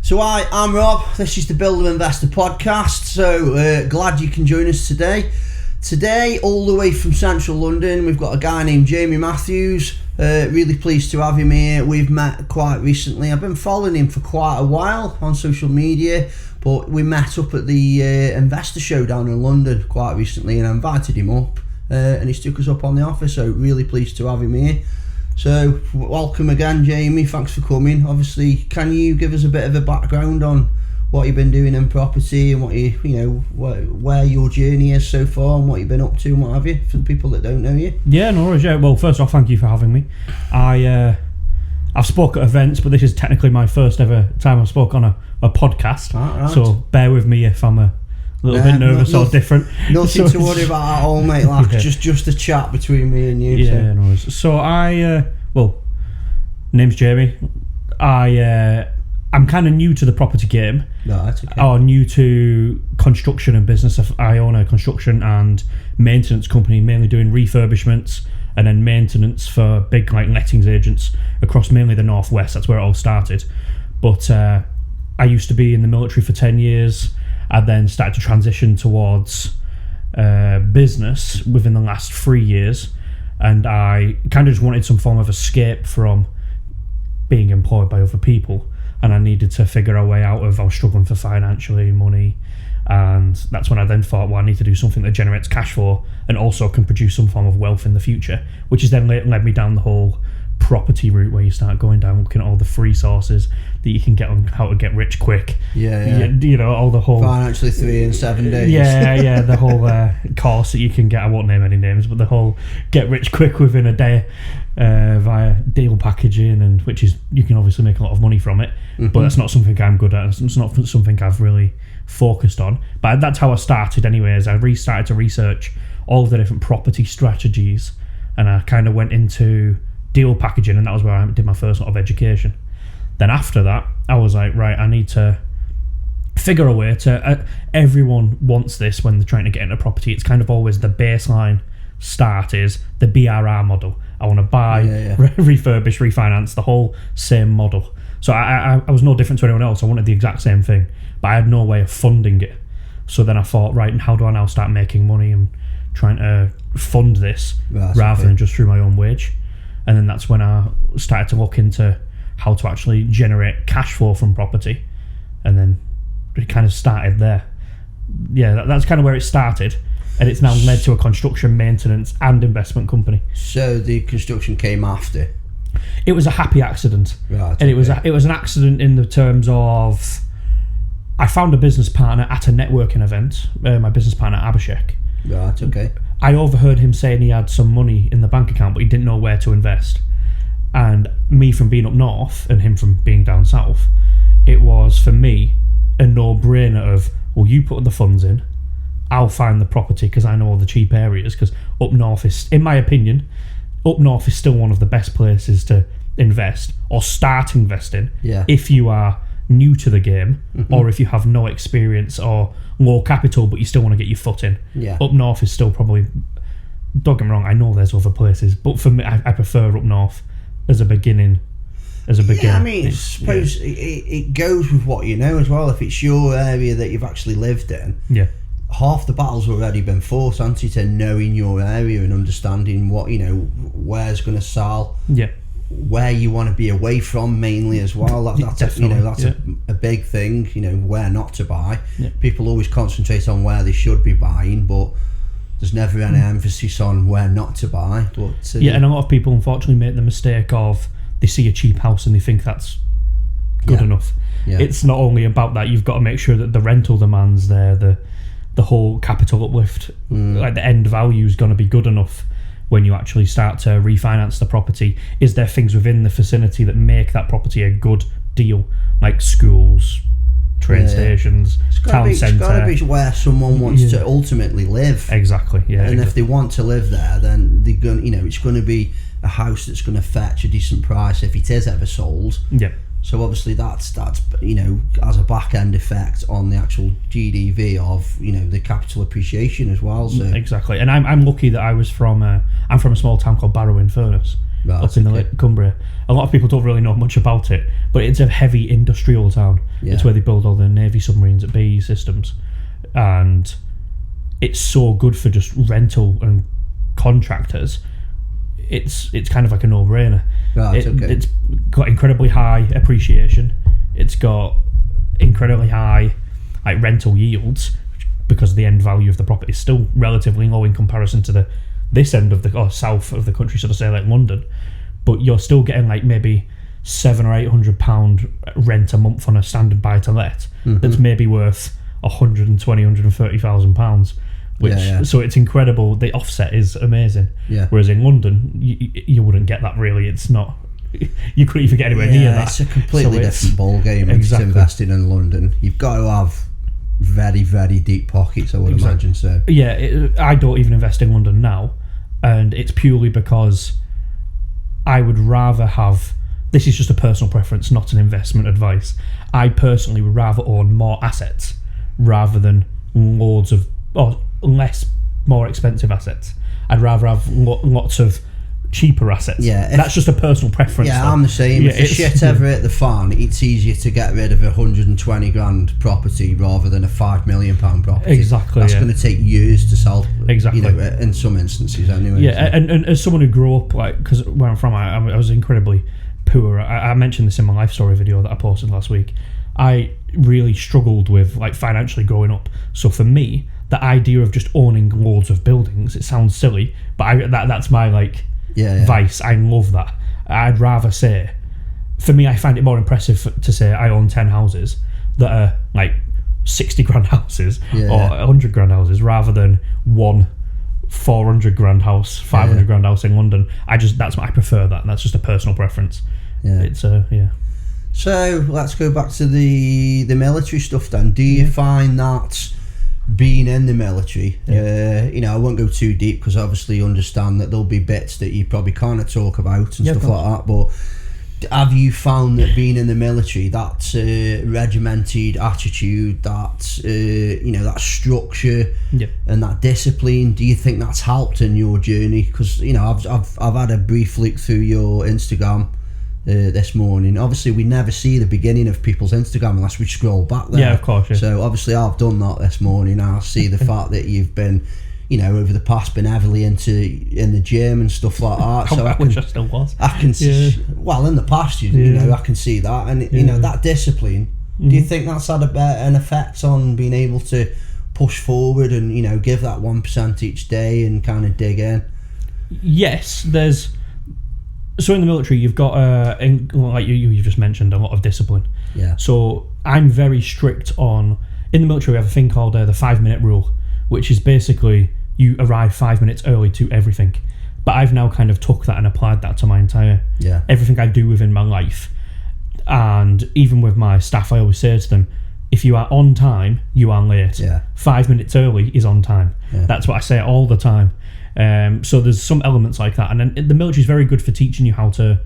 So I'm Rob, this is the Builder Investor podcast, so glad you can join us today. Today, all the way from central London, we've got a guy named Jamie Mathews. Really pleased to have him here. We've met quite recently. I've been following him for quite a while on social media, but we met up at the investor show down in London quite recently, and I invited him up and he's took us up on the offer, so really pleased to have him here. So welcome again, Jamie, thanks for coming. Obviously, can you give us a bit of a background on what you've been doing in property and what where your journey is so far and what you've been up to and what have you, for the people that don't know you? Yeah, no worries. Yeah. Well, first off, thank you for having me. I've spoke at events, but this is technically my first ever time I've spoke on a podcast. Right. So bear with me if I'm a little bit nervous or different. Nothing to worry about at all, mate. Like just a chat between me and you. Yeah, no worries. So name's Jamie. I'm kind of new to the property game. No, that's okay. Or new to construction and business. I own a construction and maintenance company, mainly doing refurbishments and then maintenance for big lettings agents across mainly the northwest. That's where it all started. But I used to be in the military for 10 years. I then started to transition towards business within the last 3 years, and I kind of just wanted some form of escape from being employed by other people, and I needed to figure a way out of, I was struggling for financially, money, and that's when I then thought, well, I need to do something that generates cash flow and also can produce some form of wealth in the future, which has then led me down the whole property route, where you start going down looking at all the free sources that you can get on how to get rich quick. Yeah. All the whole financially 3 in 7 days. Yeah, the whole course that you can get. I won't name any names, but the whole get rich quick within a day via deal packaging, and which is, you can obviously make a lot of money from it, but that's not something I'm good at. It's not something I've really focused on. But that's how I started anyways. I started to research all of the different property strategies, and I kind of went into deal packaging, and that was where I did my first sort of education. Then after that, I was like, right, I need to figure a way to everyone wants this when they're trying to get into property. It's kind of always the baseline start is the BRR model. I want to buy, refurbish, refinance, the whole same model. So I was no different to anyone else. I wanted the exact same thing, but I had no way of funding it. So then I thought, right, and how do I now start making money and trying to fund this rather than just through my own wage? And then that's when I started to look into how to actually generate cash flow from property. And then it kind of started there. Yeah, that's kind of where it started. And it's now led to a construction, maintenance and investment company. So the construction came after? It was a happy accident. Right. And it was an accident in the terms of, I found a business partner at a networking event, my business partner Abhishek. Right, okay. I overheard him saying he had some money in the bank account, but he didn't know where to invest. And me from being up north and him from being down south, it was for me a no-brainer of, well, you put the funds in, I'll find the property because I know all the cheap areas, because up north is, in my opinion, up north is still one of the best places to invest or start investing if you are new to the game, or if you have no experience or low capital but you still want to get your foot in. Up north is still probably, don't get me wrong, I know there's other places, but for me I prefer up north as a beginning. Yeah, I mean, I suppose it goes with what you know as well. If it's your area that you've actually lived in, half the battle's already been fought, hasn't it, to knowing your area and understanding what, where's going to sell, where you want to be away from mainly as well. That's a big thing, where not to buy. People always concentrate on where they should be buying, but there's never any emphasis on where not to buy. But and a lot of people unfortunately make the mistake of, they see a cheap house and they think that's good enough. It's not only about that. You've got to make sure that the rental demand's there, the whole capital uplift, like the end value is going to be good enough when you actually start to refinance the property. Is there things within the vicinity that make that property a good deal, like schools, train stations, town centre? It's got to be where someone wants to ultimately live. Exactly, And if they want to live there, then they're going, it's going to be a house that's going to fetch a decent price if it is ever sold. So obviously that's has a back end effect on the actual GDV of the capital appreciation as well. So exactly, and I'm lucky that I'm from a small town called Barrow-in-Furness, up in the Lake Cumbria. A lot of people don't really know much about it, but it's a heavy industrial town. Yeah. It's where they build all the Navy submarines at BAE Systems, and it's so good for just rental and contractors. It's kind of like a no-brainer. It's got incredibly high appreciation. It's got incredibly high rental yields because the end value of the property is still relatively low in comparison to this end of south of the country, so to say, like London. But you're still getting maybe £700 or £800 rent a month on a standard buy to let. That's maybe worth £130,000. So it's incredible. The offset is amazing. Yeah. Whereas in London, you wouldn't get that really. It's not. You couldn't even get anywhere near that. It's a completely different ball game. Exactly. To investing in London, you've got to have very, very deep pockets, I would imagine. So I don't even invest in London now, and it's purely because I would rather have. This is just a personal preference, not an investment advice. I personally would rather own more assets rather than loads of more expensive assets. I'd rather have lots of cheaper assets. That's just a personal preference. I'm the same. If the shit ever hit the fan, it's easier to get rid of a 120 grand property rather than a £5 million property. Exactly. That's going to take years to sell. Exactly. In some instances anyway. And as someone who grew up because where I'm from, I was incredibly poor. I mentioned this in my life story video that I posted last week. I really struggled with financially growing up. So for me, the idea of just owning loads of buildings, it sounds silly, but that's my vice. I love that. I'd rather say, for me, I find it more impressive to say I own 10 houses that are 60 grand houses or 100 grand houses rather than one 400 grand house, 500 grand house in London. I prefer that. That's just a personal preference. It's So let's go back to the military stuff then. Do you find that being in the military, I won't go too deep because obviously you understand that there'll be bits that you probably can't talk about and stuff like that, but have you found that being in the military, that regimented attitude, that that structure and that discipline, do you think that's helped in your journey? Because I've had a brief look through your Instagram this morning. Obviously we never see the beginning of people's Instagram unless we scroll back there. Of course. So obviously I've done that this morning. I see the fact that you've been over the past been heavily in the gym and stuff like that. So I still was. I can see, well, in the past I can see that, and that discipline. Do you think that's had an effect on being able to push forward and give that 1% each day and kind of dig in? Yes, so in the military, you've got, like you just mentioned, a lot of discipline. Yeah. So I'm very strict on. In the military, we have a thing called the 5-minute rule, which is basically you arrive 5 minutes early to everything. But I've now kind of took that and applied that to my entire everything I do within my life, and even with my staff, I always say to them, if you are on time, you are late. 5 minutes early is on time. That's what I say all the time. So there's some elements like that, and then the military is very good for teaching you how to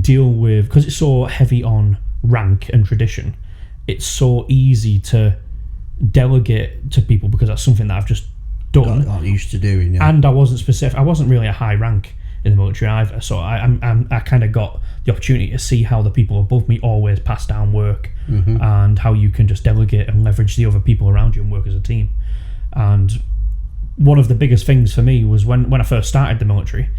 deal with, because it's so heavy on rank and tradition. It's so easy to delegate to people because that's something that I've just done. Got used to doing, And I wasn't really a high rank in the military either. So I kind of got the opportunity to see how the people above me always pass down work, and how you can just delegate and leverage the other people around you and work as a team. And one of the biggest things for me was when I first started the military.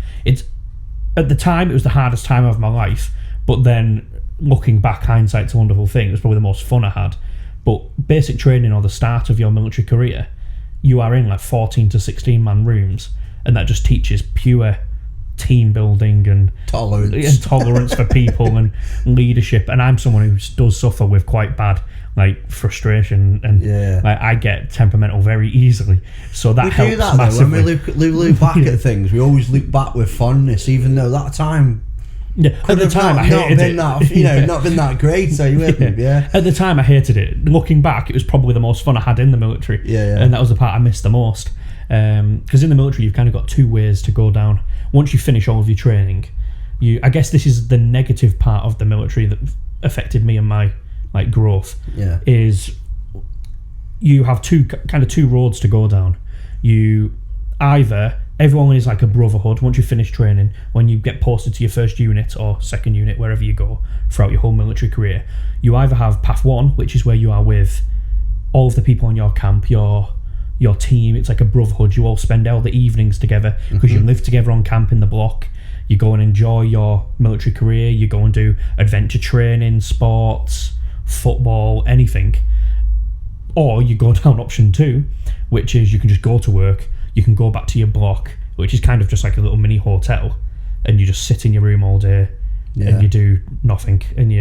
At the time, it was the hardest time of my life, but then looking back, hindsight's a wonderful thing. It was probably the most fun I had. But basic training, or the start of your military career, you are in 14 to 16 man rooms, and that just teaches pure team building and tolerance for people and leadership. And I'm someone who does suffer with quite bad frustration, and I get temperamental very easily, so that helps do that, massively. When we look back at things, we always look back with fondness, even though that time at the time I hated it. Not been that great. So you with me, At the time I hated it. Looking back, it was probably the most fun I had in the military. And that was the part I missed the most. Because in the military, you've kind of got two ways to go down. Once you finish all of your training, I guess this is the negative part of the military, that affected me and my like growth Yeah. is you have two roads to go down. You either, everyone is like a brotherhood. Once you finish training, when you get posted to your first unit or second unit, wherever you go throughout your whole military career, you either have path one, which is where you are with all of the people in your camp, your team. It's like a brotherhood. You all spend all the evenings together because you live together on camp in the block. You go and enjoy your military career. You go and do adventure training, sports, football, anything. Or you go down option two, which is you can just go to work. You can go back to your block, which is kind of just like a little mini hotel, and you just sit in your room all day and you do nothing, and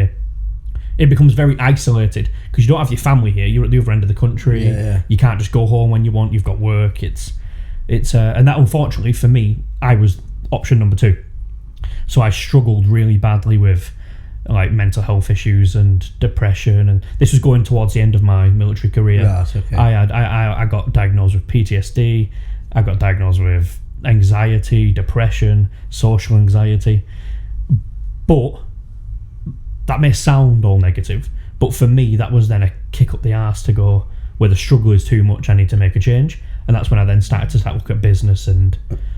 it becomes very isolated because you don't have your family here. You're at the other end of the country. You can't just go home when you want. You've got work. It's and that, unfortunately for me, I was option number two. So I struggled really badly with like mental health issues and depression, and this was going towards the end of my military career. Right, okay. I got diagnosed with PTSD. I got diagnosed with anxiety, depression, social anxiety. But that may sound all negative, but for me that was then a kick up the arse to go, where the struggle is too much, I need to make a change. And that's when I then started to look at business and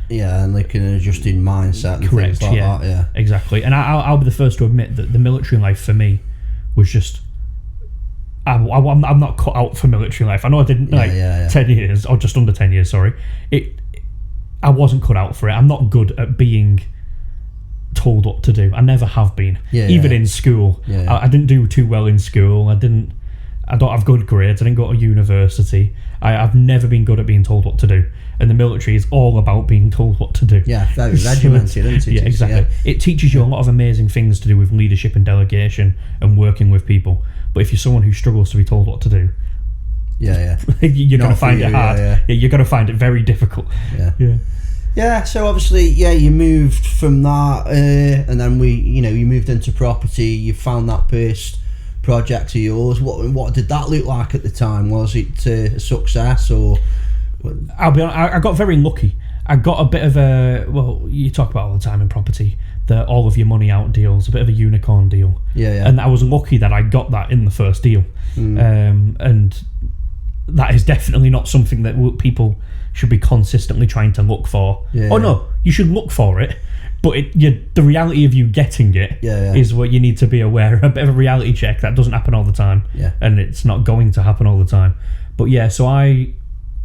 like an adjusting mindset and correct, things like that. Exactly. And I'll be the first to admit that the military life for me was just I'm not cut out for military life. I know I didn't 10 years or just under 10 years. Sorry, I wasn't cut out for it. I'm not good at being told what to do. I never have been. Even in school, I didn't do too well in school. I don't have good grades. I didn't go to university. I've never been good at being told what to do. And the military is all about being told what to do. Yeah, very regimented, isn't it? Yeah, exactly. It teaches you a lot of amazing things to do with leadership and delegation and working with people. But if you're someone who struggles to be told what to do, you're going to find it hard. You're going to find it very difficult. Yeah, so obviously, you moved from that, and then you moved into property. You found that first project of yours. What did that look like at the time? Was it a success or? I'll be honest, I got very lucky. I got a bit of you talk about all the time in property, the all of your money out deals, a bit of a unicorn deal. And I was lucky that I got that in the first deal. And that is definitely not something that people should be consistently trying to look for. No, you should look for it, but the reality of you getting it is what you need to be aware of. A bit of a reality check. That doesn't happen all the time, and it's not going to happen all the time. But so I,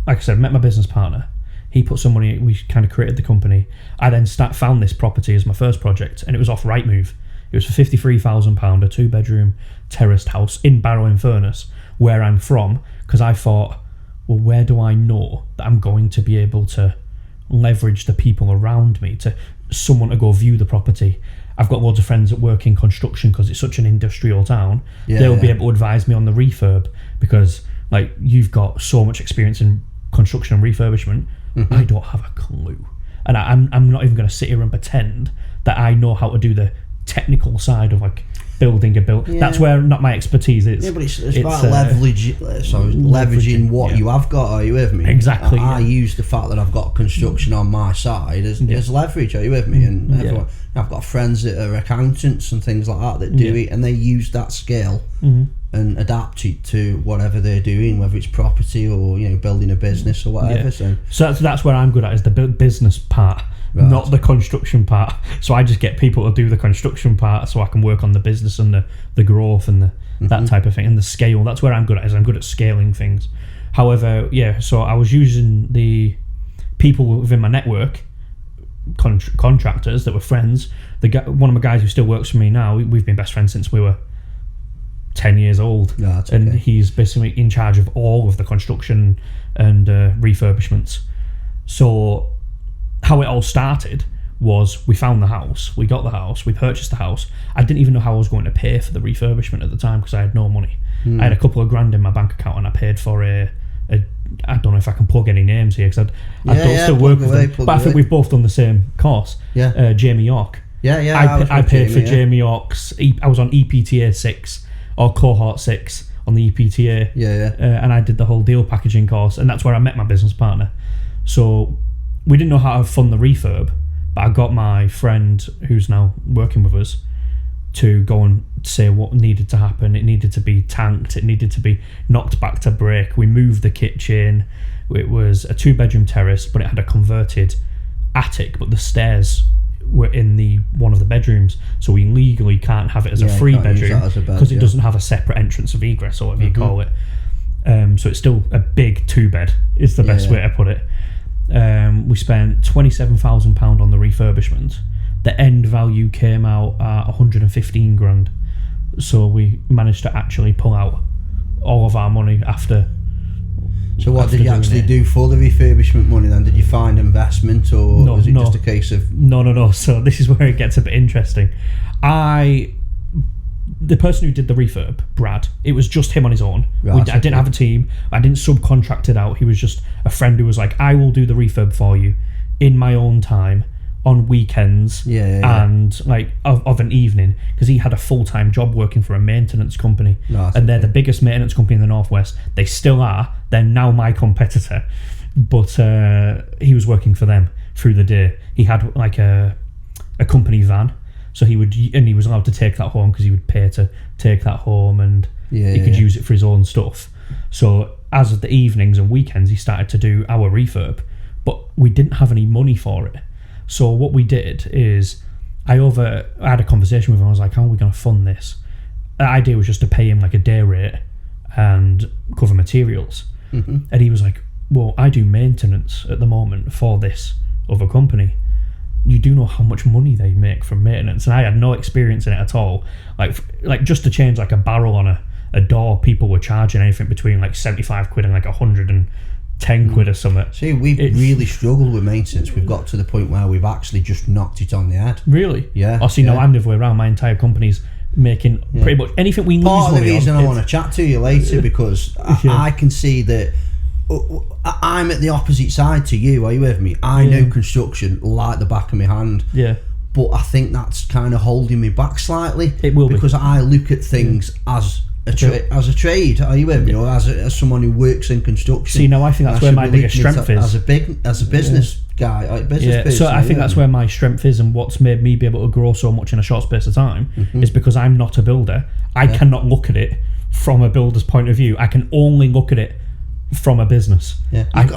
like I said, met my business partner. He put some money, we kind of created the company. I then found this property as my first project, and it was off Rightmove. It was for £53,000, a 2-bedroom terraced house in Barrow-in-Furness, where I'm from, because I thought, well, where do I know that I'm going to be able to leverage the people around me, to someone to go view the property. I've got loads of friends that work in construction because it's such an industrial town. They'll be able to advise me on the refurb because, like, you've got so much experience in construction and refurbishment. I don't have a clue, and I'm not even going to sit here and pretend that I know how to do the technical side of like building a build. That's where not my expertise is. But it's about leveraging what you have got. Are you with me? Exactly. I use the fact that I've got construction on my side as leverage. Are you with me? And everyone, I've got friends that are accountants and things like that do it, and they use that skill and adapt it to whatever they're doing, whether it's property or building a business or whatever. So that's where I'm good at, is the business part. Right. Not the construction part. So I just get people to do the construction part so I can work on the business and the growth and that type of thing and the scale. That's where I'm good at, is I'm good at scaling things. However, so I was using the people within my network, contractors that were friends. One of my guys who still works for me now, we've been best friends since we were 10 years old. And he's basically in charge of all of the construction and refurbishments. So how it all started was we found the house, we got the house, we purchased the house. I didn't even know how I was going to pay for the refurbishment at the time because I had no money. I had a couple of grand in my bank account and I paid for I don't know if I can plug any names here because I don't still work with them, but I think we've both done the same course. Jamie York. I paid for Jamie York's. I was on EPTA 6 or cohort 6 on the EPTA. And I did the whole deal packaging course, and that's where I met my business partner. So we didn't know how to fund the refurb, but I got my friend who's now working with us to go and say what needed to happen. It needed to be tanked. It needed to be knocked back to break. We moved the kitchen. It was a 2-bedroom terrace, but it had a converted attic, but the stairs were in one of the bedrooms, so we legally can't have it as a 3-bedroom because it doesn't have a separate entrance of egress, or whatever you call it. So it's still a big 2-bed is the best way to put it. We spent £27,000 on the refurbishment. The end value came out at 115 grand, so we managed to actually pull out all of our money after. So what did you actually do for the refurbishment money then? Did you find investment, or was it just a case of... No. So this is where it gets a bit interesting. The person who did the refurb, Brad, it was just him on his own. I didn't have a team. I didn't subcontract it out. He was just a friend who was like, I will do the refurb for you in my own time, on weekends, and like of an evening, because he had a full-time job working for a maintenance company, and they're the biggest maintenance company in the Northwest. They still are. They're now my competitor, but he was working for them through the day. He had like a company van, so he was allowed to take that home because he would pay to take that home, and he could use it for his own stuff. So as of the evenings and weekends, he started to do our refurb, but we didn't have any money for it. So what we did is I had a conversation with him. I was like, how are we going to fund this? The idea was just to pay him like a day rate and cover materials. And he was like, well, I do maintenance at the moment for this other company. You do know how much money they make from maintenance? And I had no experience in it at all. Like just to change like a barrel on a door, people were charging anything between like 75 quid and like 110 quid or something. See, we've really struggled with maintenance. We've got to the point where we've actually just knocked it on the head. Really? Yeah. No, I'm the other way around. My entire company's making pretty much anything we lose money on. Part of the reason I want to chat to you later, because I can see that I'm at the opposite side to you. Are you with me? I know construction like the back of my hand. Yeah. But I think that's kind of holding me back slightly. It will because I look at things as a trade. Are you with me? Or as someone who works in construction. See, now I think that's where my biggest strength is. As a business guy, like person. So I think that's where my strength is, and what's made me be able to grow so much in a short space of time is because I'm not a builder. I cannot look at it from a builder's point of view. I can only look at it from a business.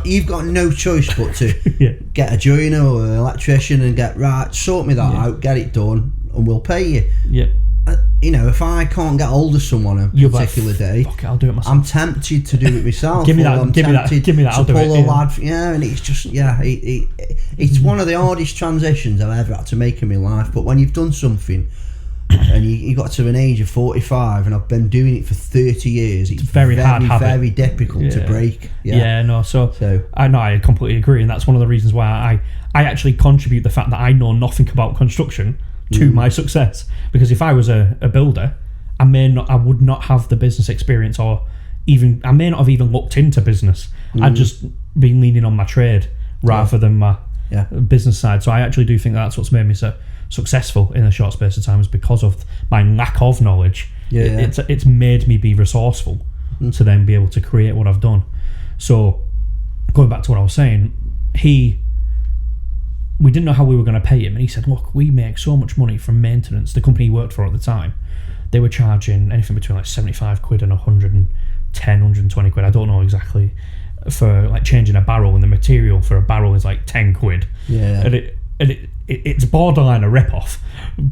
You've got no choice but to get a joiner or an electrician and sort me that out, get it done, and we'll pay you. If I can't get hold of someone a particular day, fuck it, I'll do it myself. I'm tempted to do it myself. give me that. I'll do it. Lad, and it's just it's one of the hardest transitions I've ever had to make in my life. But when you've done something and you got to an age of 45, and I've been doing it for 30 years, it's very hard, very difficult to break. So I know, I completely agree, and that's one of the reasons why I actually contribute the fact that I know nothing about construction to my success, because if I was a builder, I would not have the business experience, or even I may not have even looked into business. I'd just been leaning on my trade rather than my business side. So I actually do think that's what's made me so successful in a short space of time, is because of my lack of knowledge. It's made me be resourceful to then be able to create what I've done. So going back to what I was saying, we didn't know how we were going to pay him, and he said, look, we make so much money from maintenance. The company he worked for at the time, they were charging anything between like 75 quid and 110, 120 quid, I don't know exactly, for like changing a barrel, and the material for a barrel is like 10 quid. And it's borderline a rip-off,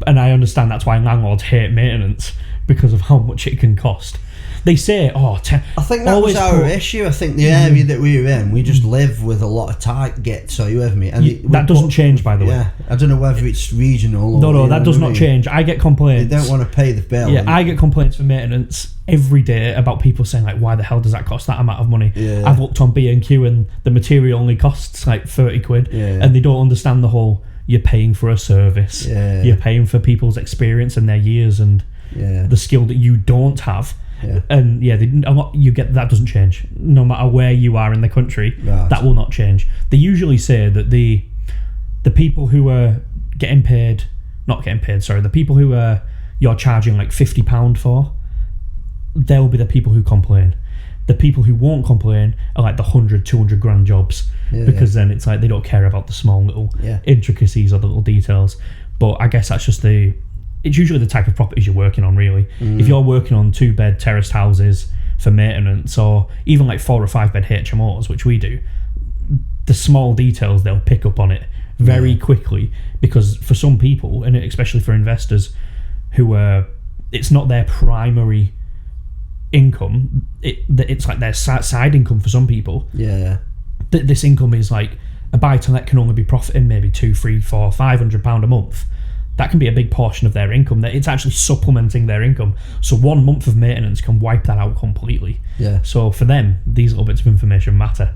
and I understand that's why landlords hate maintenance, because of how much it can cost. They say, I think that was our issue. I think the area that we were in, we just live with a lot of tight gets. Are you with me? And that doesn't change, by the way. I don't know whether it's regional. No, that does not change. I get complaints. They don't want to pay the bill. I get complaints for maintenance every day about people saying like, why the hell does that cost that amount of money? I've looked on B&Q and the material only costs like 30 quid, and they don't understand the whole, you're paying for a service, you're paying for people's experience and their years and the skill that you don't have. And you get that doesn't change no matter where you are in the country. That will not change. They usually say that the people who are the people who you're charging like £50 for, they'll be the people who complain. The people who won't complain are like the 100, 200 grand jobs, because then it's like they don't care about the small little intricacies or the little details. But I guess that's just the it's usually the type of properties you're working on, really. If you're working on 2-bed terraced houses for maintenance, or even like 4 or 5 bed HMOs, which we do, the small details, they'll pick up on it very quickly, because for some people, and especially for investors who it's not their primary income, it's like their side income for some people. This income is like, a buy-to-let can only be profiting maybe £200, £300, £400, £500 a month. That can be a big portion of their income. It's actually supplementing their income. So 1 month of maintenance can wipe that out completely. So for them, these little bits of information matter.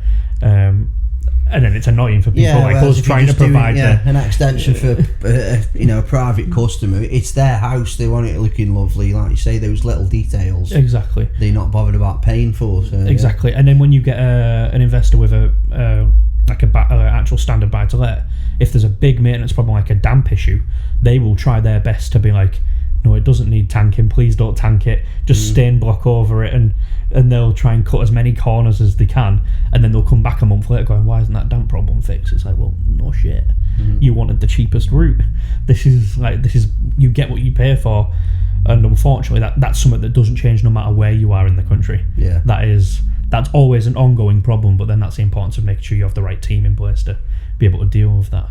And then it's annoying for people like us trying to provide an extension for a private customer. It's their house, they want it looking lovely, like you say, those little details exactly they're not bothered about paying for. So, exactly. And then when you get an investor with a actual standard buy to let, if there's a big maintenance problem like a damp issue, they will try their best to be like, no, it doesn't need tanking, please don't tank it, just stain block over it, and they'll try and cut as many corners as they can, and then they'll come back a month later going, why isn't that damp problem fixed? It's like, well, no shit, you wanted the cheapest route. This is you get what you pay for, and unfortunately that's something that doesn't change no matter where you are in the country. That's always an ongoing problem, but then that's the importance of making sure you have the right team in place to be able to deal with that.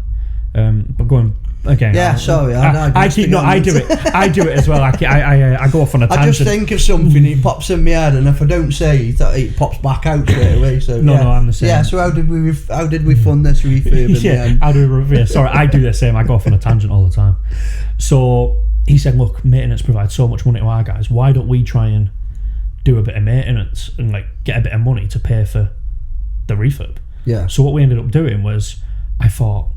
But going again, I do it as well. I go off on a tangent. I just think of something, it pops in my head, and if I don't say it, it pops back out straight away. So no, I'm the same. Yeah. So how did we fund this refurb? How do we refurb? Sorry, I do the same. I go off on a tangent all the time. So he said, look, maintenance provides so much money to our guys. Why don't we try and do a bit of maintenance and like get a bit of money to pay for the refurb? So what we ended up doing was, I thought,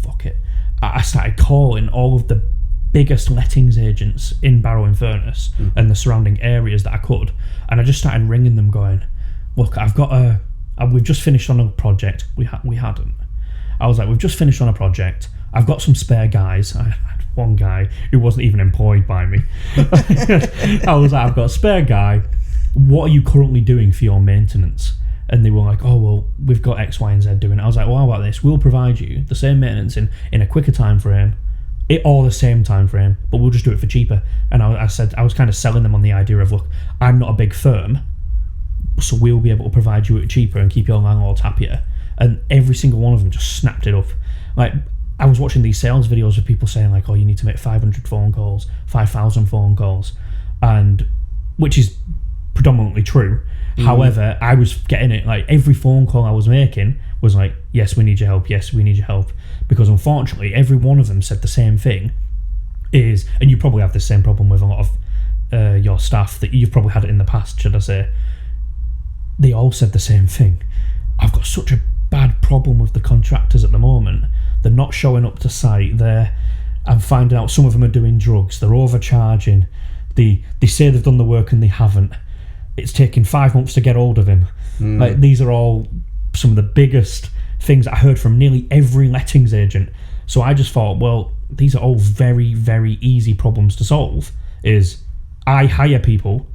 fuck it. I started calling all of the biggest lettings agents in Barrow-in-Furness and the surrounding areas that I could, and I just started ringing them going, look, we've just finished on a project. We hadn't. I was like, we've just finished on a project. I've got some spare guys. I had one guy who wasn't even employed by me. I was like, I've got a spare guy. What are you currently doing for your maintenance? And they were like, oh, well, we've got X, Y, and Z doing it. I was like, well, how about this? We'll provide you the same maintenance in a quicker time frame, or the same time frame, but we'll just do it for cheaper. And I said, I was kind of selling them on the idea of, look, I'm not a big firm, so we'll be able to provide you it cheaper and keep your landlords happier. And every single one of them just snapped it up. Like, I was watching these sales videos of people saying like, oh, you need to make 500 phone calls, 5,000 phone calls, and which is predominantly true. However, I was getting it, like every phone call I was making was like, yes, we need your help, yes, we need your help. Because unfortunately, every one of them said the same thing is, and you probably have the same problem with a lot of your staff, that you've probably had it in the past, should I say. They all said the same thing. I've got such a bad problem with the contractors at the moment. They're not showing up to site. I'm finding out some of them are doing drugs. They're overcharging. They say they've done the work and they haven't. It's taken 5 months to get hold of him. Like, these are all some of the biggest things I heard from nearly every lettings agent. So I just thought, well, these are all very, very easy problems to solve. Is I hire people,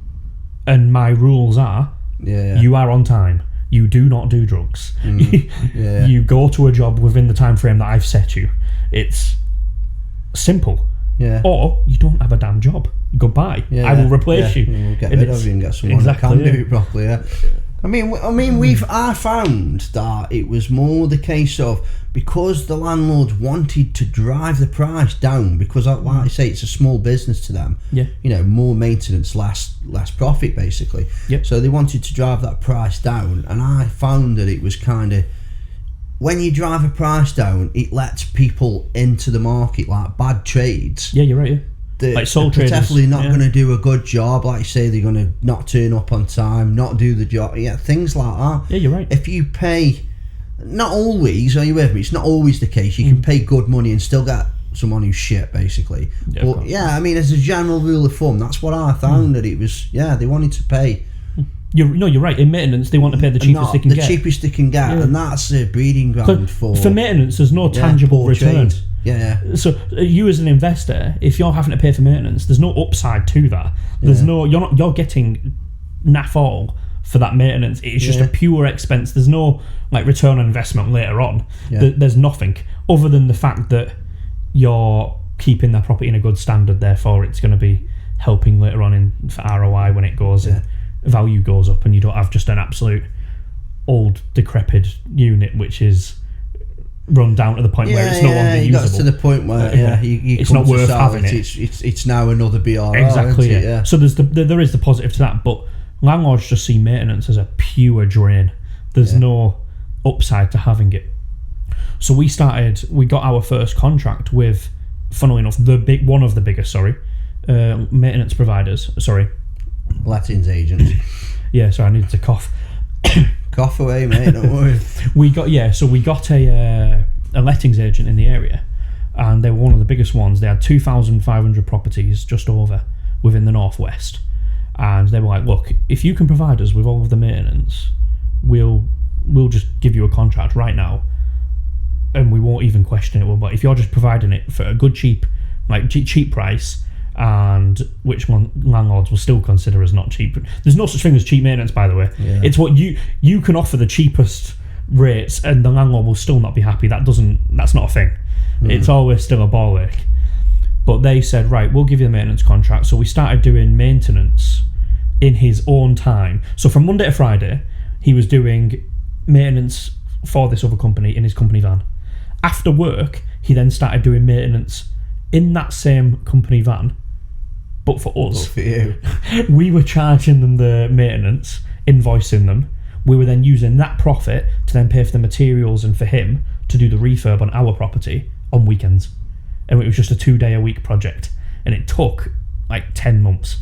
and my rules are, you are on time. You do not do drugs. You go to a job within the time frame that I've set you. It's simple. Or you don't have a damn job. Goodbye. I will replace you. We'll get rid of you and get someone that can do it properly. I mean, I found that it was more the case of, because the landlords wanted to drive the price down, because like I say, it's a small business to them. More maintenance, less profit, basically. So they wanted to drive that price down, and I found that it was kind of, when you drive a price down, it lets people into the market, like bad trades. You're right. Like sole traders. They're definitely not going to do a good job. Like you say, they're going to not turn up on time, not do the job. Things like that. You're right. If you pay, not always, are you with me? It's not always the case. You can pay good money and still get someone who's shit, basically. But I mean, as a general rule of thumb, that's what I found, that it was, they wanted to pay. You're right. In maintenance, they want to pay the cheapest they can get. The cheapest they can get, and that's a breeding ground for maintenance. There's no tangible return. Trade. So you as an investor, if you're having to pay for maintenance, there's no upside to that. There's you're getting naff all for that maintenance. It's just a pure expense. There's no like return on investment later on. There's nothing other than the fact that you're keeping their property in a good standard. Therefore, it's going to be helping later on in for ROI when it goes and value goes up, and you don't have just an absolute old decrepit unit which is run down to the point where it's no longer usable. Got to the point where you it's not worth having it. It's now another BRR. Exactly. Yeah. So there is the positive to that, but landlords just see maintenance as a pure drain. There's no upside to having it. So we got our first contract with, funnily enough, one of the biggest maintenance providers. Lettings agents. Yeah, sorry, I needed to cough. Cough away, mate, don't worry. we got a lettings agent in the area, and they were one of the biggest ones. They had 2,500 properties just over within the northwest, and they were like, look, if you can provide us with all of the maintenance, we'll just give you a contract right now, and we won't even question it. But if you're just providing it for a good cheap price, and which one landlords will still consider as not cheap. There's no such thing as cheap maintenance, by the way. It's what you can offer the cheapest rates and the landlord will still not be happy. That's not a thing. It's always still a ball ache. But they said, right, we'll give you the maintenance contract. So we started doing maintenance in his own time. So from Monday to Friday, he was doing maintenance for this other company in his company van. After work, he then started doing maintenance in that same company van, but for us. But for you. We were charging them the maintenance, invoicing them. We were then using that profit to then pay for the materials and for him to do the refurb on our property on weekends. And it was just a 2-day-a-week project. And it took like 10 months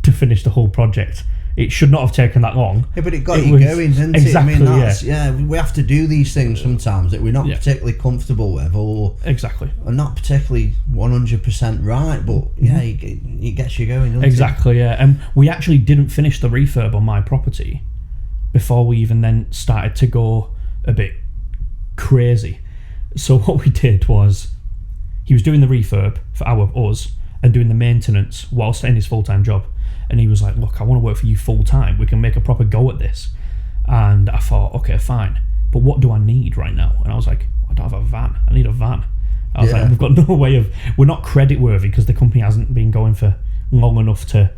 to finish the whole project. It should not have taken that long. Yeah, but it got you going, didn't exactly, it? I mean, we have to do these things sometimes that we're not particularly comfortable with, or are not particularly 100% right. But it gets you going, doesn't it? Exactly, yeah. And we actually didn't finish the refurb on my property before we even then started to go a bit crazy. So what we did was, he was doing the refurb for us and doing the maintenance whilst in his full-time job. And he was like, look, I want to work for you full time. We can make a proper go at this. And I thought, okay, fine. But what do I need right now? And I was like, I don't have a van. I need a van. I was like, we've got no way of... We're not credit worthy because the company hasn't been going for long enough to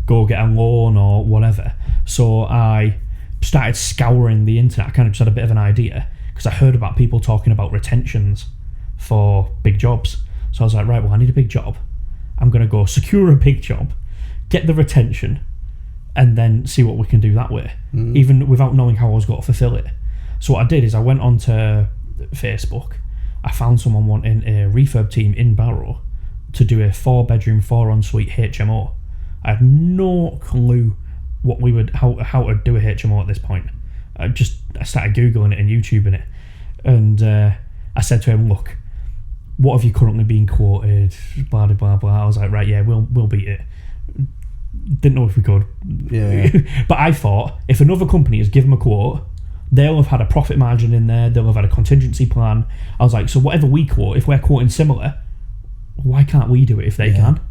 go get a loan or whatever. So I started scouring the internet. I kind of just had a bit of an idea because I heard about people talking about retentions for big jobs. So I was like, right, well, I need a big job. I'm going to go secure a big job, get the retention, and then see what we can do that way, even without knowing how I was going to fulfill it. So what I did is I went onto Facebook. I found someone wanting a refurb team in Barrow to do a 4-bedroom, 4-ensuite HMO. I had no clue what we would how to do a HMO at this point. I started Googling it and YouTubing it, and I said to him, look, what have you currently been quoted? Blah blah blah blah. I was like, right, yeah, we'll beat it. Didn't know if we could. But I thought, if another company has given them a quote, they'll have had a profit margin in there, they'll have had a contingency plan. I was like, so whatever we quote, if we're quoting similar, why can't we do it if they can?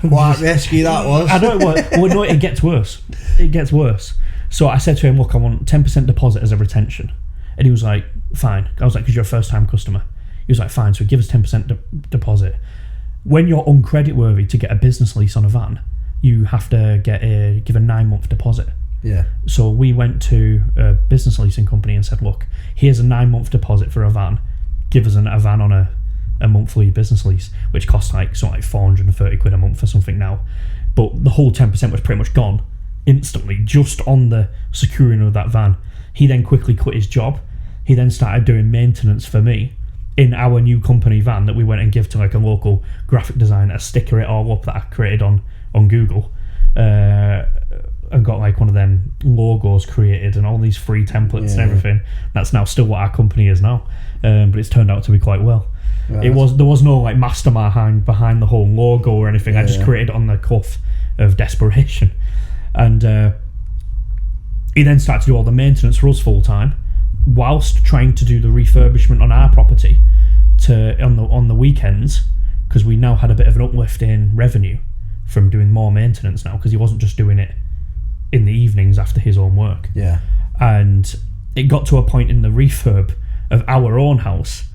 Quite risky that was. I know it was. Well, no, it gets worse. It gets worse. So I said to him, look, I want 10% deposit as a retention. And he was like, fine. I was like, because you're a first-time customer. He was like, fine, so give us 10% deposit. When you're uncreditworthy to get a business lease on a van, you have to give a 9-month deposit. Yeah. So we went to a business leasing company and said, look, here's a 9-month deposit for a van. Give us a van on a monthly business lease, which costs like 430 quid a month for something now. But the whole 10% was pretty much gone instantly, just on the securing of that van. He then quickly quit his job. He then started doing maintenance for me in our new company van that we went and give to like a local graphic designer, sticker it all up that I created on Google, and got like one of them logos created and all these free templates and everything. That's now still what our company is now, but it's turned out to be quite well. Right. There was no like mastermind behind the whole logo or anything. I just created it on the cuff of desperation, and he then started to do all the maintenance for us full time, whilst trying to do the refurbishment on our property on the weekends, because we now had a bit of an uplift in revenue from doing more maintenance now, because he wasn't just doing it in the evenings after his own work. Yeah. And it got to a point in the refurb of our own house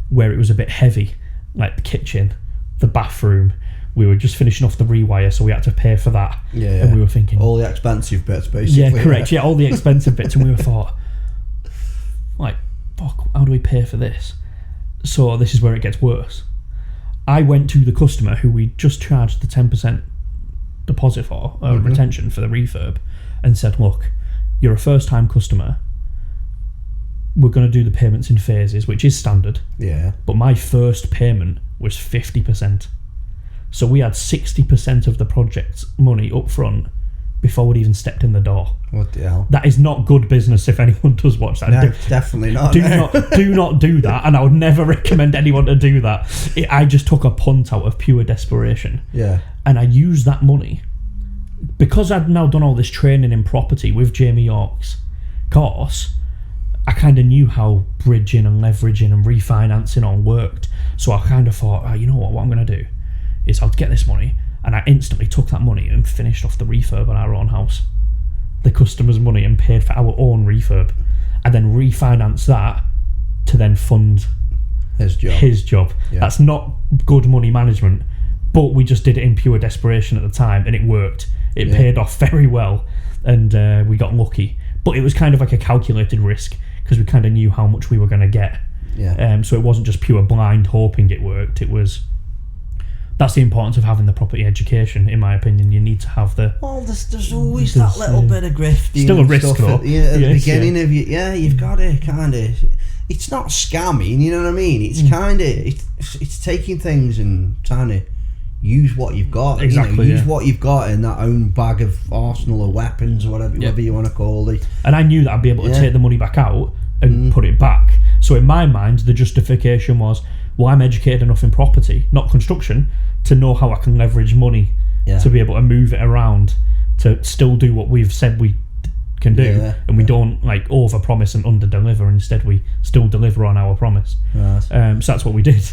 where it was a bit heavy, like the kitchen, the bathroom. We were just finishing off the rewire, so we had to pay for that. Yeah. And we were thinking... all the expensive bits, basically. Yeah, correct. Yeah, all the expensive bits. And we were thought, like, fuck, how do we pay for this? So this is where it gets worse. I went to the customer who we just charged the 10% deposit for, retention for the refurb, and said, look, you're a first-time customer. We're going to do the payments in phases, which is standard. Yeah. But my first payment was 50%. So we had 60% of the project's money up front before we'd even stepped in the door. What the hell? That is not good business if anyone does watch that. No, definitely not. Do not do that, and I would never recommend anyone to do that. I just took a punt out of pure desperation. Yeah. And I used that money, because I'd now done all this training in property with Jamie York's course, I kind of knew how bridging and leveraging and refinancing all worked. So I kind of thought, you know what I'm going to do is I'll get this money, and I instantly took that money and finished off the refurb on our own house, the customer's money, and paid for our own refurb, and then refinanced that to then fund his job. Yeah. That's not good money management, but we just did it in pure desperation at the time, and it worked. It paid off very well, and we got lucky. But it was kind of like a calculated risk, because we kind of knew how much we were going to get. Yeah. So it wasn't just pure blind hoping it worked. It was... That's the importance of having the property education, in my opinion. You need to have the... Well, there's always that little bit of grifting. Still a risk, though. At the beginning of you. Yeah, you've got to kind of... It's not scamming, you know what I mean? It's kind of... It's taking things and trying to use what you've got. Exactly, use what you've got in that own bag of arsenal of weapons, or whatever you want to call it. And I knew that I'd be able to take the money back out and put it back. So in my mind, the justification was, well, I'm educated enough in property, not construction, to know how I can leverage money to be able to move it around to still do what we've said we can do, and we don't like over-promise and under-deliver. Instead, we still deliver on our promise. Right. So that's what we did.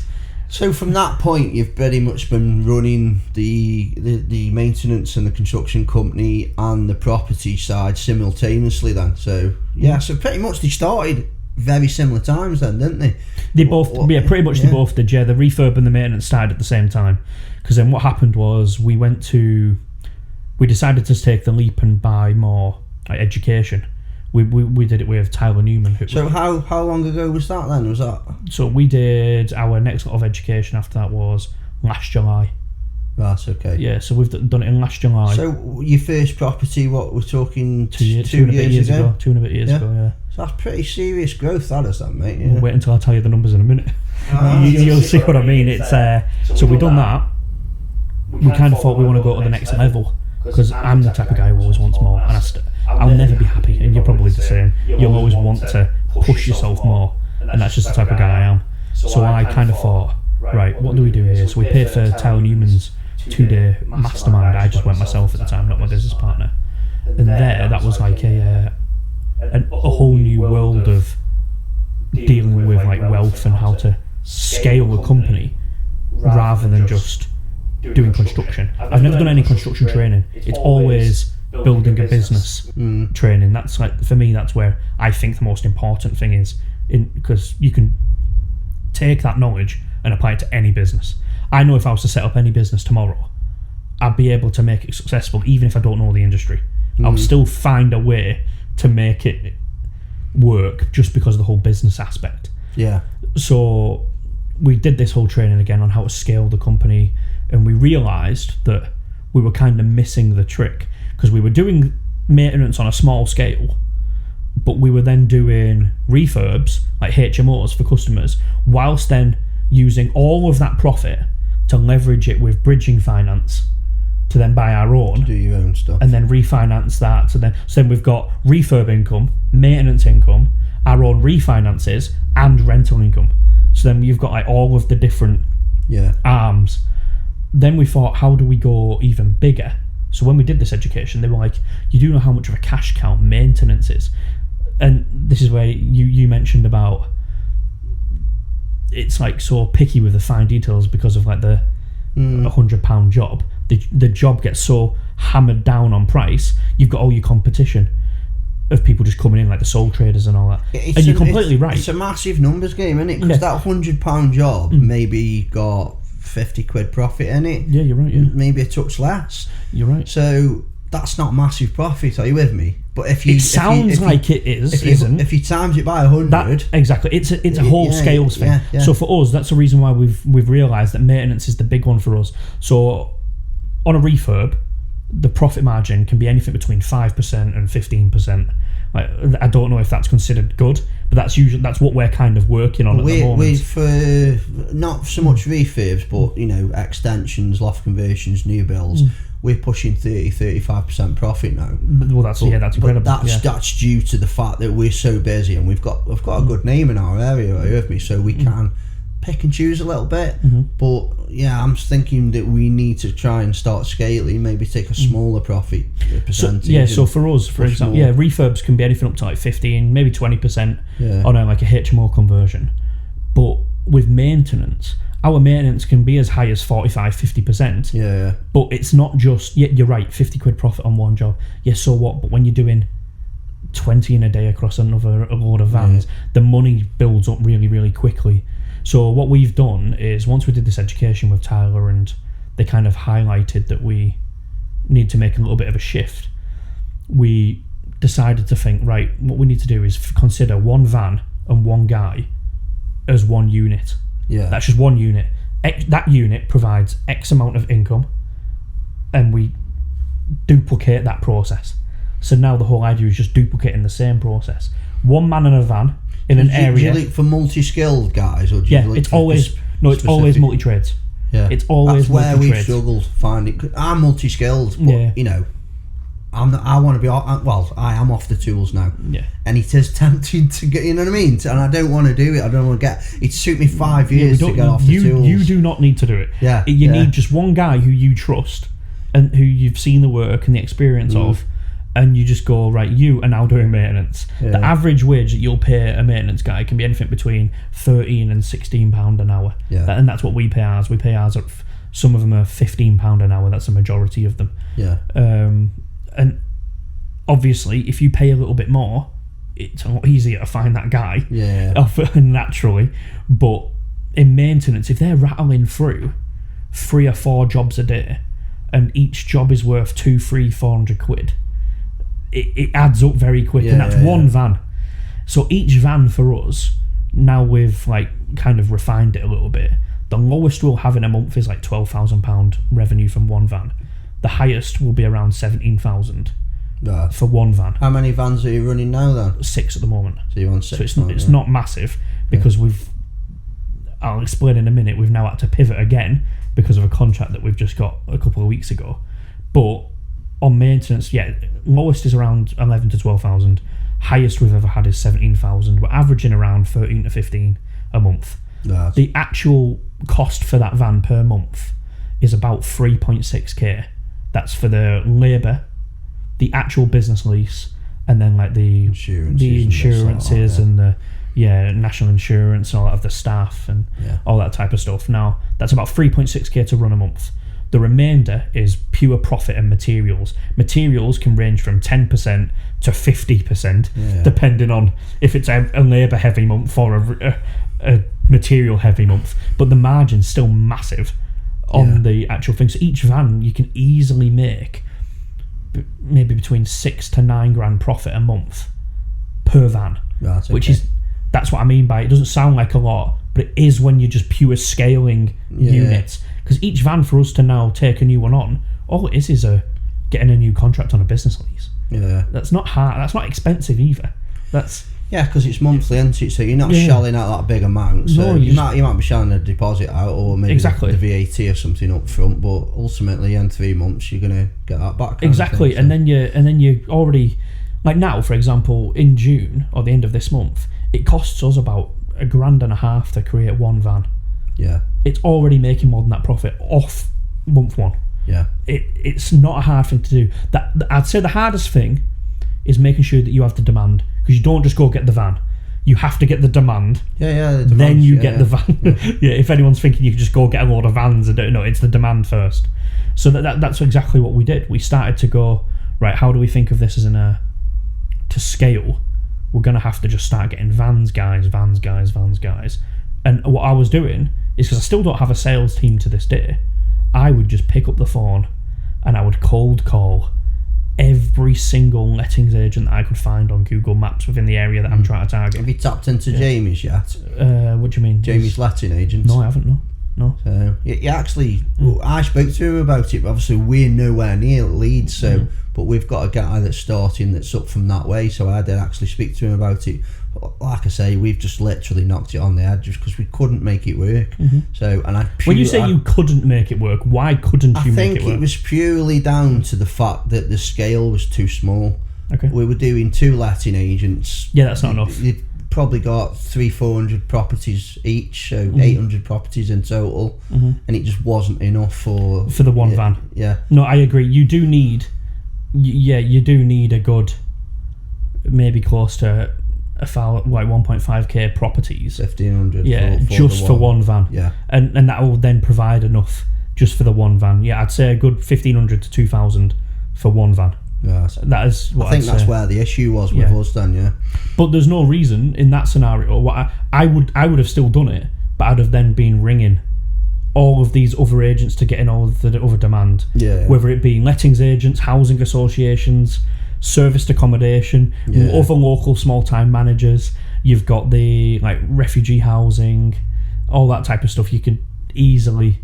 So from that point, you've very much been running the maintenance and the construction company and the property side simultaneously then. So so pretty much they started very similar times then, didn't they? They both, pretty much they both did, The refurb and the maintenance started at the same time. Because then what happened was we decided to take the leap and buy more education. We did it with Tyler Newman. So how long ago was that then? So we did our next lot of education after that was last July. Right, okay. Yeah, so we've done it in last July. So your first property, what we're talking, 2 years ago? 2.5 years ago, yeah. So that's pretty serious growth, that is, that, mate. Yeah. We'll wait until I tell you the numbers in a minute. You'll see what I mean. It's so we done that. We kind of thought we want to go to the next level, because I'm the type of guy who always wants more, and I'll never be happy, and you're probably the same. You'll always want to push yourself more, and that's just the type of guy I am. So I kind of thought, right, what do we do here? So we paid for Tyler Newman's 2-day mastermind. I just went myself at the time, not my business partner. And that was like a whole new world of dealing with like wealth and how to scale a company rather than just doing construction. I've never done any construction training. It's always building a business training. That's like, for me, that's where I think the most important thing is, because you can take that knowledge and apply it to any business. I know if I was to set up any business tomorrow, I'd be able to make it successful even if I don't know the industry. I'll still find a way to make it work just because of the whole business aspect. Yeah. So we did this whole training again on how to scale the company, and we realised that we were kind of missing the trick, because we were doing maintenance on a small scale, but we were then doing refurbs, like HMOs for customers, whilst then using all of that profit to leverage it with bridging finance to then buy our own, do your own stuff, and then refinance that. So then we've got refurb income, maintenance income, our own refinances, and rental income. So then you've got like all of the different arms. Then we thought, how do we go even bigger? So when we did this education, they were like, you do know how much of a cash cow maintenance is? And this is where you mentioned about it's like so picky with the fine details because of like the £100 job. The job gets so hammered down on price. You've got all your competition of people just coming in, like the sole traders and all that. And you're completely right. It's a massive numbers game, isn't it? Because that £100 job maybe got 50 quid profit in it. Yeah, you're right. Yeah, maybe a touch less. You're right. So that's not massive profit. Are you with me? But if it sounds like it is, isn't? If you times it by 100, exactly, it's a whole scales thing. Yeah. So for us, that's the reason why we've realised that maintenance is the big one for us. So on a refurb, the profit margin can be anything between 5% and 15%. Like, I don't know if that's considered good, but that's what we're kind of working on at the moment. With not so much refurbs, but extensions, loft conversions, new builds. We're pushing 30-35% profit now. Well, that's incredible. But that's due to the fact that we're so busy and we've got a good name in our area. Are you with me? So we can pick and choose a little bit. But yeah, I'm thinking that we need to try and start scaling, maybe take a smaller profit percentage. So for us, for example, refurbs can be anything up to like 15, maybe 20% on like a HMO conversion. But with maintenance, our maintenance can be as high as 45-50%. Yeah. But it's not just, you're right, 50 quid profit on one job. Yeah, so what? But when you're doing 20 in a day across a load of vans, the money builds up really, really quickly. So what we've done is, once we did this education with Tyler and they kind of highlighted that we need to make a little bit of a shift, we decided to think, right, what we need to do is consider one van and one guy as one unit. Yeah. That's just one unit. That unit provides X amount of income and we duplicate that process. So now the whole idea is just duplicating the same process. One man in a van in an area. Do you look for multi-skilled guys, or do you look it's for always multi-trades. Yeah, it's always that's where multi-trades. we've struggled finding. I'm multi-skilled, but I want to be. Well, I am off the tools now. Yeah, and it is tempting to get. You know what I mean? And I don't want to do it. I don't want to get. It took me 5 years to get off the tools. You do not need to do it. Yeah, you need just one guy who you trust and who you've seen the work and the experience of. And you just go, right, you are now doing maintenance. Yeah. The average wage that you'll pay a maintenance guy can be anything between £13 and £16 an hour. Yeah. And that's what we pay ours. We pay ours at, some of them are £15 an hour. That's the majority of them. Yeah. And obviously, if you pay a little bit more, it's a lot easier to find that guy. Yeah. Naturally. But in maintenance, if they're rattling through 3 or 4 jobs a day, and each job is worth 200, 300, 400 quid, it adds up very quick, and that's one van. So each van for us, now we've like kind of refined it a little bit, the lowest we'll have in a month is like £12,000 revenue from one van. The highest will be around 17,000 for one van. How many vans are you running now then? 6 at the moment. So you're on 6. So it's not massive, because I'll explain in a minute, we've now had to pivot again because of a contract that we've just got a couple of weeks ago. But on maintenance, lowest is around 11 to 12,000. Highest we've ever had is 17,000. We're averaging around 13 to 15 a month. The actual cost for that van per month is about 3.6k. That's for the labour, the actual business lease, and then like the insurances and the national insurance and all that of the staff and all that type of stuff. Now that's about 3.6k to run a month. The remainder is pure profit and materials. Materials can range from 10% to 50%, depending on if it's a labour heavy month or a material heavy month. But the margin's still massive on the actual thing. So each van you can easily make maybe between 6 to 9 grand profit a month per van, that's what I mean by it doesn't sound like a lot, but it is when you're just pure scaling units. Because each van for us to now take a new one on, all it is getting a new contract on a business lease. Yeah, that's not hard. That's not expensive either. Because it's monthly, isn't it? So you're not shelling out that big amount. So you might be shelling a deposit out, or maybe the VAT or something up front. But ultimately, in 3 months, you're gonna get that back. Exactly, and then you already, like now, for example, in June or the end of this month, it costs us about $1,500 to create one van. Yeah, it's already making more than that profit off month one. Yeah, it's not a hard thing to do. I'd say the hardest thing is making sure that you have the demand, because you don't just go get the van. You have to get the demand. Then you get the van. If anyone's thinking you can just go get a load of vans, it's the demand first. So that's exactly what we did. We started to go, right, how do we think of this as to scale, we're going to have to just start getting vans guys. And what I was doing is, because I still don't have a sales team to this day, I would just pick up the phone and I would cold call every single lettings agent that I could find on Google Maps within the area that I'm trying to target. Have you tapped into Jamie's yet? What do you mean? Jamie's letting agent? No, I haven't, no. So, actually, I spoke to him about it, but obviously we're nowhere near Leeds, so but we've got a guy that's starting that's up from that way, so I did actually speak to him about it. But like I say, we've just literally knocked it on the head just because we couldn't make it work. So, and when you say you couldn't make it work, why couldn't you make it work? I think it was purely down to the fact that the scale was too small. Okay. We were doing 2 letting agents. Yeah, that's not enough. You'd probably got 300-400 properties each, so 800 properties in total, and it just wasn't enough for the one van. Yeah. No, I agree. You do need a good, maybe close to like 1.5k properties. 1,500. Yeah, for one van. Yeah. And that will then provide enough just for the one van. Yeah, I'd say a good 1,500 to 2,000 for one van. Yeah. That is what I think that's say. where the issue was with us then, yeah. But there's no reason in that scenario. What I would have still done it, but I'd have then been ringing all of these other agents to get in all of the other demand. Yeah. Whether it be lettings agents, housing associations, serviced accommodation, other local small time managers. You've got the like refugee housing, all that type of stuff. You can easily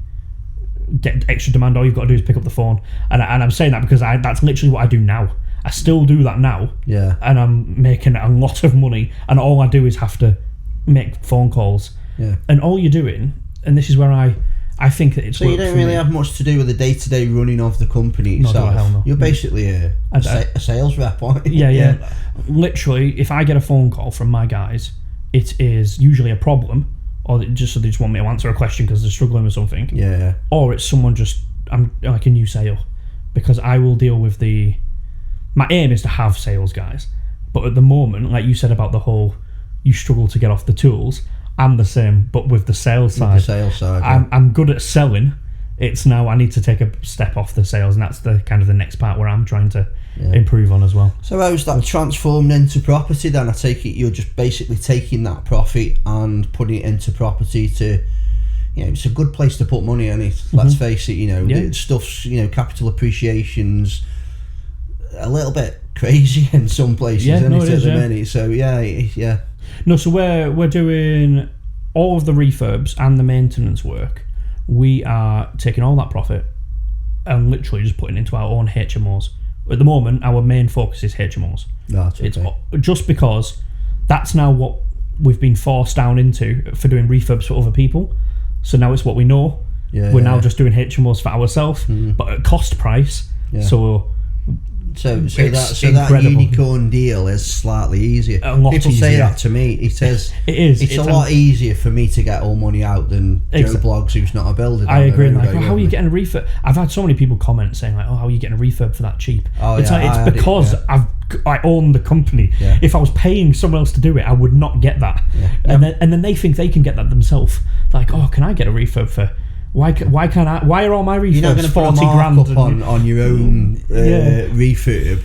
get extra demand. All you've got to do is pick up the phone, and I'm saying that because that's literally what I do now. I still do that now, and I'm making a lot of money, and all I do is have to make phone calls, and all you're doing, and this is where I think that it's so you don't really have much to do with the day-to-day running of the company itself. No. You're basically a sales rep, aren't you? Yeah. Literally, if I get a phone call from my guys, it is usually a problem, or just so they just want me to answer a question because they're struggling with something. Yeah. Or it's someone I'm like a new sale, because I will deal with my aim is to have sales guys, but at the moment, like you said about the whole, you struggle to get off the tools. I'm the same, but with the sales side. I'm good at selling. It's now I need to take a step off the sales, and that's the kind of the next part where I'm trying to improve on as well. So how's that transformed into property then? I take it you're just basically taking that profit and putting it into property to, it's a good place to put money on it. Let's face it, stuff's, capital appreciation's a little bit crazy in some places, at the minute. So yeah. No, so we're doing all of the refurbs and the maintenance work. We are taking all that profit and literally just putting it into our own HMOs. At the moment, our main focus is HMOs. That's okay. It's just because that's now what we've been forced down into for doing refurbs for other people. So now it's what we know. We're now just doing HMOs for ourselves, but at cost price. Yeah. So that unicorn deal is slightly easier. People say that to me. It says it's a lot easier for me to get all money out than Joe Bloggs, who's not a builder. I agree. How are you getting a refurb? I've had so many people comment saying like, "Oh, how are you getting a refurb for that cheap?" It's because I own the company. Yeah. If I was paying someone else to do it, I would not get that. Yeah. And then they think they can get that themselves. Like, oh, can I get a refurb for? Why can't I? Why are all my refurbs You're not going to put a markup on your own refurb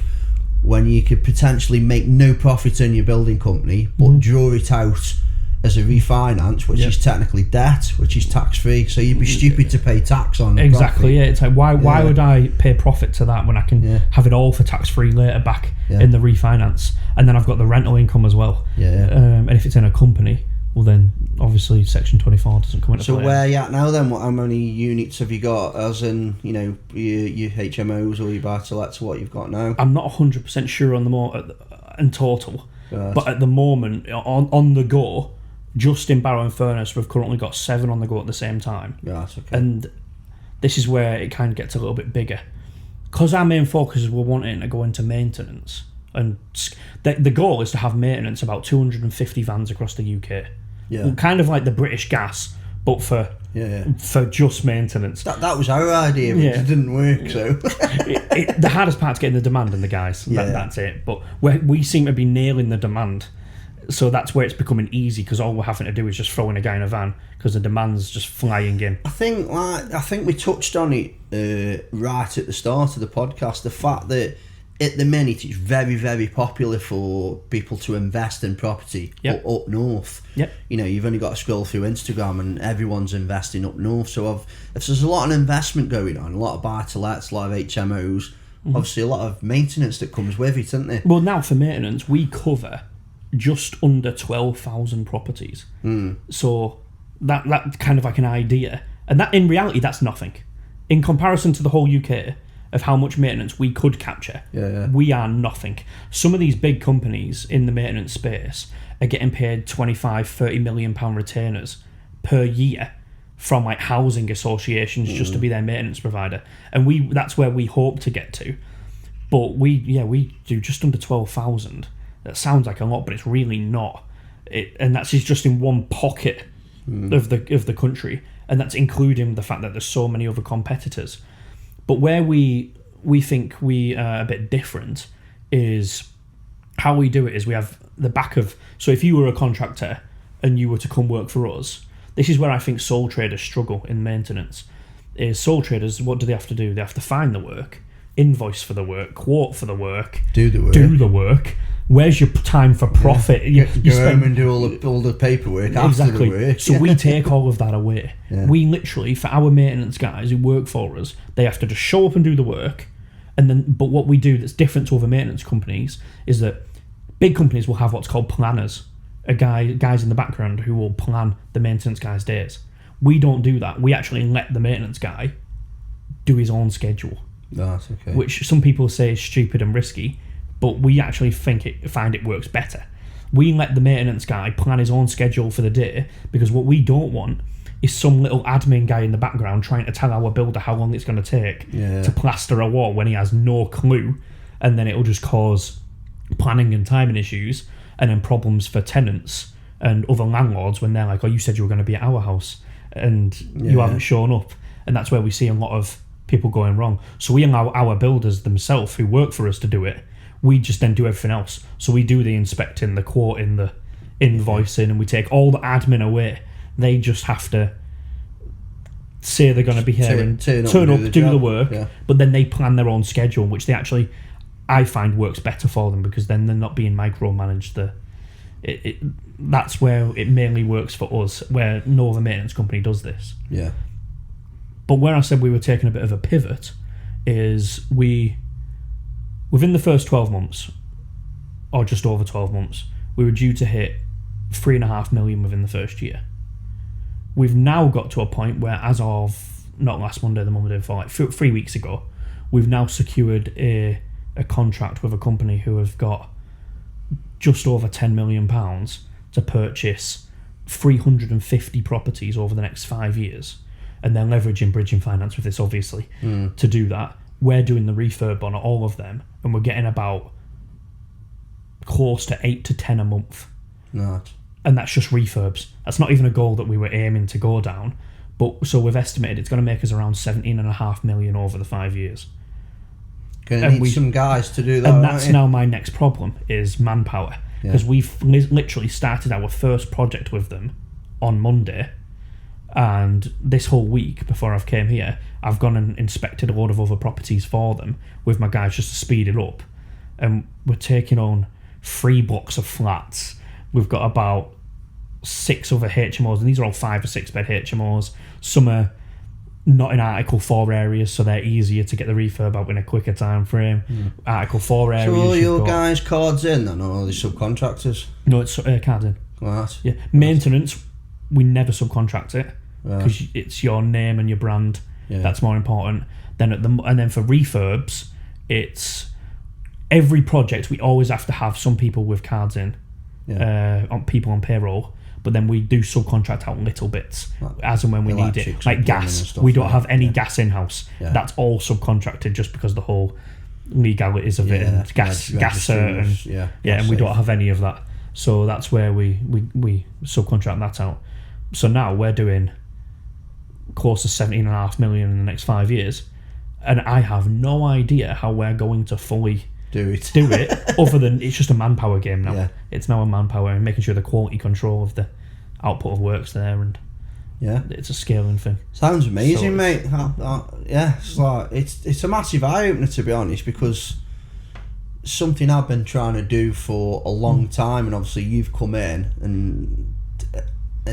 when you could potentially make no profit in your building company, but draw it out as a refinance, which is technically debt, which is tax free. So you'd be stupid to pay tax on. Exactly. Yeah. It's like why would I pay profit to that when I can have it all for tax free later back in the refinance, and then I've got the rental income as well. And if it's in a company, well then obviously section 24 doesn't come into play. So where are you at now then? How many units have you got, as in your HMOs or your buy-to-lets, what you've got now? I'm not 100% sure on the in total, but at the moment on the go, just in Barrow and Furness, we've currently got 7 on the go at the same time. That's okay. And this is where it kind of gets a little bit bigger, because our main focus is we're wanting to go into maintenance, and the goal is to have maintenance about 250 vans across the UK. Yeah, kind of like the British Gas, but for just maintenance. That was our idea, but it didn't work. So the hardest part's getting the demand and the guys. That's it. But we seem to be nailing the demand, so that's where it's becoming easy, because all we're having to do is just throw in a guy in a van because the demand's just flying in. I think we touched on it right at the start of the podcast. The fact that at the minute it's very, very popular for people to invest in property up north. Yep. You know, you've only got to scroll through Instagram and everyone's investing up north. So if there's a lot of investment going on, a lot of buy-to-lets, a lot of HMOs, obviously a lot of maintenance that comes with it, isn't there? Well, now for maintenance, we cover just under 12,000 properties. So that's kind of like an idea. And that in reality, that's nothing. In comparison to the whole UK of how much maintenance we could capture, we are nothing. Some of these big companies in the maintenance space are getting paid 25-30 million pound retainers per year from like housing associations just to be their maintenance provider, and that's where we hope to get to. But we do just under 12,000. That sounds like a lot, but it's really not. And that's just in one pocket of the country, and that's including the fact that there's so many other competitors. But where we think we are a bit different is how we do it is we have the back of... So if you were a contractor and you were to come work for us, this is where I think sole traders struggle in maintenance. Is sole traders, what do they have to do? They have to find the work, invoice for the work, quote for the work, do the work. Where's your time for profit? You go home and do all the paperwork after the work. So we take all of that away. We literally, for our maintenance guys who work for us, they have to just show up and do the work. But what we do that's different to other maintenance companies is that big companies will have what's called planners, guys in the background who will plan the maintenance guy's days. We don't do that. We actually let the maintenance guy do his own schedule. That's okay. Which some people say is stupid and risky, but we actually find it works better. We let the maintenance guy plan his own schedule for the day, because what we don't want is some little admin guy in the background trying to tell our builder how long it's going to take to plaster a wall when he has no clue, and then it'll just cause planning and timing issues, and then problems for tenants and other landlords when they're like, oh, you said you were going to be at our house and you haven't shown up. And that's where we see a lot of people going wrong. So we allow our builders themselves who work for us to do it. We just then do everything else. So we do the inspecting, the quoting, the invoicing, and we take all the admin away. They just have to say they're going to be here and turn up, do the work, but then they plan their own schedule, which they actually, I find, works better for them, because then they're not being micromanaged. That's where it mainly works for us, where no other maintenance company does this. Yeah. But where I said we were taking a bit of a pivot is within the first 12 months, or just over 12 months, we were due to hit 3.5 million within the first year. We've now got to a point where, as of not last Monday, the Monday before, like 3 weeks ago, we've now secured a contract with a company who have got just over £10 million to purchase 350 properties over the next 5 years. And they're leveraging bridging finance with this, obviously, to do that. We're doing the refurb on all of them, and we're getting about close to 8 to 10 a month. Right. And that's just refurbs. That's not even a goal that we were aiming to go down. But so we've estimated it's going to make us around 17.5 million over the 5 years. Going to need some guys to do that. And that's now my next problem, is manpower. Because we've literally started our first project with them on Monday. And this whole week before I've came here, I've gone and inspected a lot of other properties for them with my guys just to speed it up. And we're taking on 3 blocks of flats. We've got about 6 other HMOs, and these are all 5 or 6 bed HMOs. Some are not in Article 4 areas, so they're easier to get the refurb out in a quicker time frame. Article 4 areas. So all your guys cards in then, or are they subcontractors? No, it's cards in. Right. Yeah. Maintenance, we never subcontract it, because it's your name and your brand. That's more important. And then for refurbs, it's every project we always have to have some people with cards in, on people on payroll. But then we do subcontract out little bits as and when we need it. Like gas, we don't have any gas in house. That's all subcontracted, just because the whole legalities of it, and gas cert, and we don't have any of that. So that's where we subcontract that out. So now we're doing close to 17.5 million in the next 5 years, and I have no idea how we're going to fully do it other than it's just a manpower game now. It's now a manpower, and making sure the quality control of the output of work's there, and it's a scaling thing. Sounds amazing, mate. It's like it's a massive eye opener, to be honest, because something I've been trying to do for a long time, and obviously you've come in and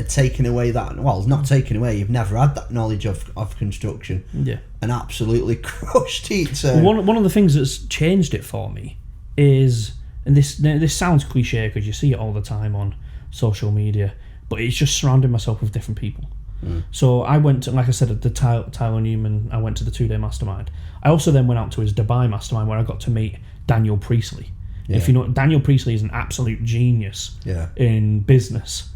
taken away that. Well, not taken away. You've never had that knowledge of construction. Yeah. And absolutely crushed it. So one of the things that's changed it for me is, and this sounds cliche because you see it all the time on social media, but it's just surrounding myself with different people. So I went to, like I said, at the Tyler Newman, I went to the 2-day mastermind. I also then went out to his Dubai mastermind where I got to meet Daniel Priestley. Yeah. If you know, Daniel Priestley is an absolute genius in business.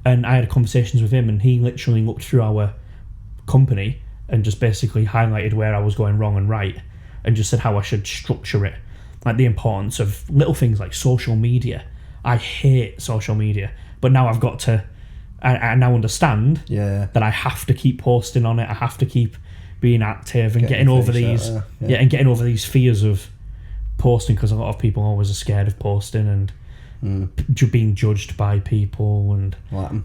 And I had conversations with him, and he literally looked through our company and just basically highlighted where I was going wrong and right, and just said how I should structure it. Like the importance of little things like social media. I hate social media, but now I've got to, I now understand that I have to keep posting on it. I have to keep being active and getting over these, and getting over these fears of posting, because a lot of people always are scared of posting and being judged by people, and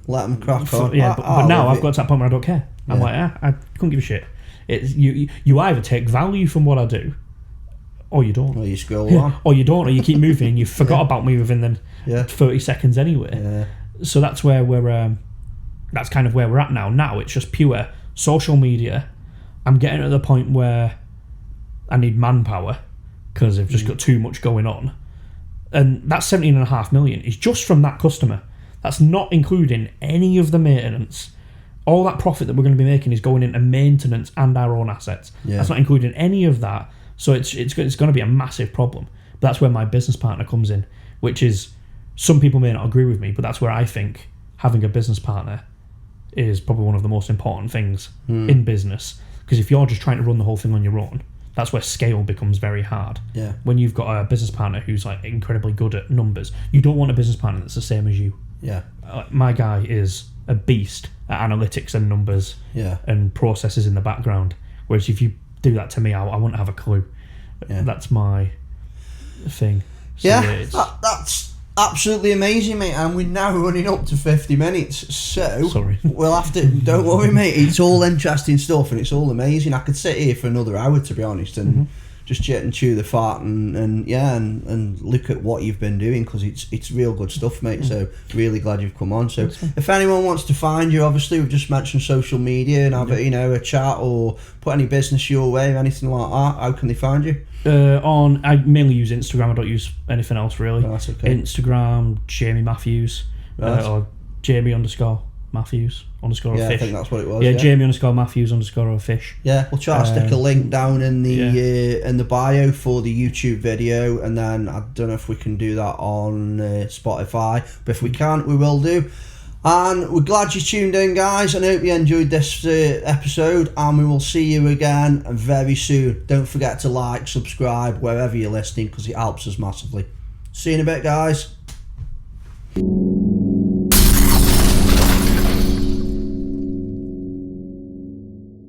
let them crack on. But now I've got to that point where I don't care. I'm like, I couldn't give a shit. It's you either take value from what I do, or you don't. Or you scroll on. Or you don't, or you keep moving and you forgot about me within 30 seconds anyway. Yeah. So that's where we're that's kind of where we're at now. Now it's just pure social media. I'm getting to the point where I need manpower because I've just got too much going on. And that 17.5 million is just from that customer. That's not including any of the maintenance. All that profit that we're going to be making is going into maintenance and our own assets. Yeah. That's not including any of that. So it's going to be a massive problem. But that's where my business partner comes in, which is, some people may not agree with me, but that's where I think having a business partner is probably one of the most important things in business. Because if you're just trying to run the whole thing on your own, that's where scale becomes very hard. Yeah. When you've got a business partner who's like incredibly good at numbers, you don't want a business partner that's the same as you. Yeah. My guy is a beast at analytics and numbers and processes in the background. Whereas if you do that to me, I wouldn't have a clue. Yeah. That's my thing. So that's absolutely amazing, mate. And we're now running up to 50 minutes. So we'll have to, don't worry, mate. It's all interesting stuff and it's all amazing. I could sit here for another hour, to be honest, and just chat and chew the fat and look at what you've been doing, because it's real good stuff, mate. So really glad you've come on. So if anyone wants to find you, obviously we've just mentioned social media and have a chat or put any business your way or anything like that, how can they find you? I mainly use Instagram. I don't use anything else really. Oh, that's okay. Instagram, Jamie Mathews, or Jamie_Mathews _ yeah, fish. I think that's what it was. Yeah, Jamie_Mathews_fish. Yeah, we'll try to stick a link down in the bio for the YouTube video, and then I don't know if we can do that on Spotify, but if we can, we will do. And we're glad you tuned in, guys, and I hope you enjoyed this episode, and we will see you again very soon. Don't forget to like, subscribe wherever you're listening, because it helps us massively. See you in a bit, guys.